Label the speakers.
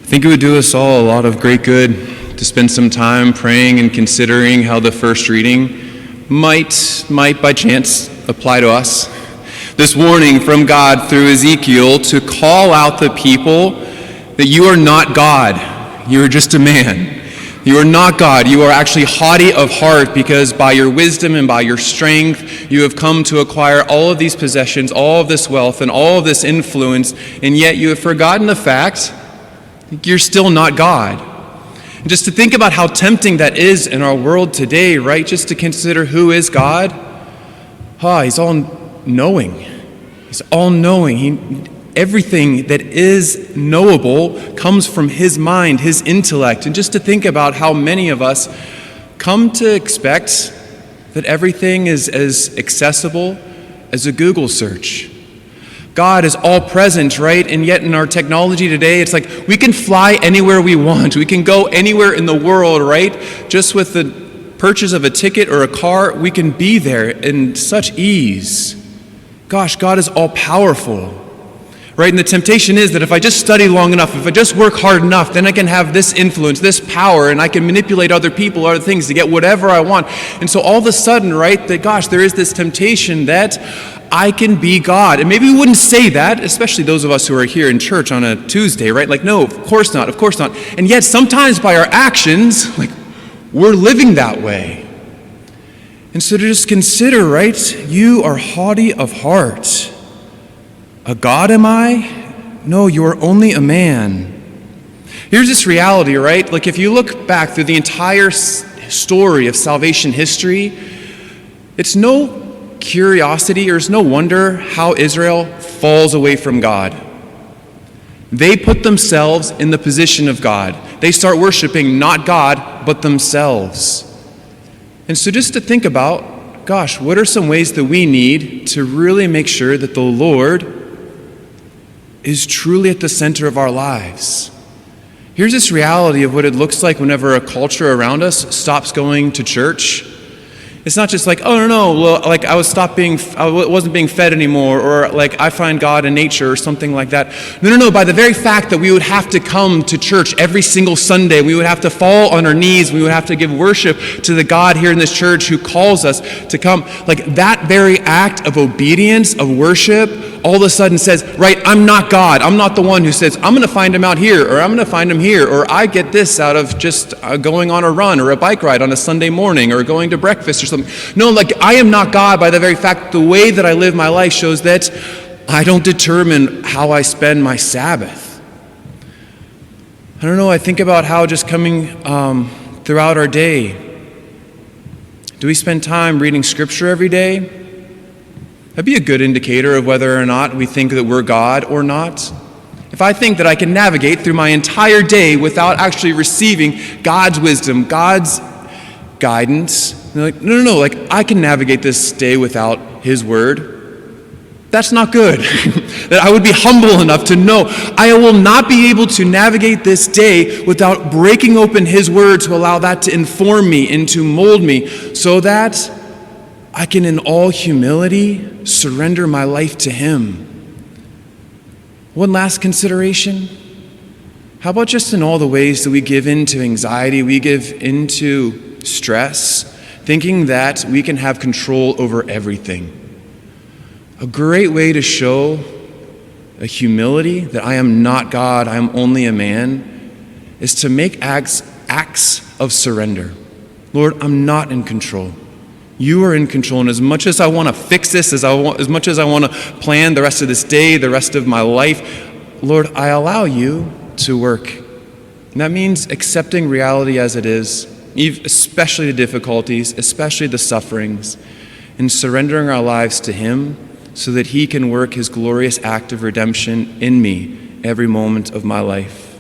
Speaker 1: I think it would do us all a lot of great good to spend some time praying and considering how the first reading might by chance apply to us. This warning from God through Ezekiel to call out the people that you are not God, you are just a man. You are not God. You are actually haughty of heart because by your wisdom and by your strength, you have come to acquire all of these possessions, all of this wealth, and all of this influence, and yet you have forgotten the fact that you're still not God. And just to think about how tempting that is in our world today, right? Just to consider who is God. He's all-knowing. He's all-knowing. Everything that is knowable comes from his mind, his intellect. And just to think about how many of us come to expect that everything is as accessible as a Google search. God is all present, right? And yet in our technology today, it's like we can fly anywhere we want. We can go anywhere in the world, right? Just with the purchase of a ticket or a car, we can be there in such ease. Gosh, God is all powerful. Right, and the temptation is that if I just study long enough, if I just work hard enough, then I can have this influence, this power, and I can manipulate other people, other things to get whatever I want. And so all of a sudden, right, there is this temptation that I can be God. And maybe we wouldn't say that, especially those of us who are here in church on a Tuesday, right? Like, no, of course not. And yet sometimes by our actions, like, we're living that way. And so to just consider, right, you are haughty of heart. A God am I? No, you are only a man. Here's this reality, right? Like if you look back through the entire story of salvation history, it's no curiosity or it's no wonder how Israel falls away from God. They put themselves in the position of God. They start worshiping not God, but themselves. And so just to think about, gosh, what are some ways that we need to really make sure that the Lord is truly at the center of our lives? Here's this reality of what it looks like whenever a culture around us stops going to church. It's not just like, oh no, well, like I wasn't being fed anymore, or like I find God in nature or something like that. No, by the very fact that we would have to come to church every single Sunday, we would have to fall on our knees, we would have to give worship to the God here in this church who calls us to come. Like that very act of obedience, of worship, all of a sudden says, right, I'm not God. I'm not the one who says, I'm going to find him out here, or I'm going to find him here, or I get this out of just going on a run or a bike ride on a Sunday morning, or going to breakfast or something. No, like I am not God by the very fact the way that I live my life shows that I don't determine how I spend my Sabbath. I don't know, I think about how just coming throughout our day, do we spend time reading scripture every day? That'd be a good indicator of whether or not we think that we're God or not. If I think that I can navigate through my entire day without actually receiving God's wisdom, God's guidance, like, no, like I can navigate this day without his word, that's not good. That I would be humble enough to know I will not be able to navigate this day without breaking open his word to allow that to inform me and to mold me so that I can in all humility surrender my life to him. One last consideration. How about just in all the ways that we give into anxiety, we give into stress, thinking that we can have control over everything? A great way to show a humility that I am not God, I am only a man, is to make acts of surrender. Lord, I'm not in control. You are in control, and as much as I want to fix this, as much as I want to plan the rest of this day, the rest of my life, Lord, I allow you to work. And that means accepting reality as it is, especially the difficulties, especially the sufferings, and surrendering our lives to him so that he can work his glorious act of redemption in me every moment of my life.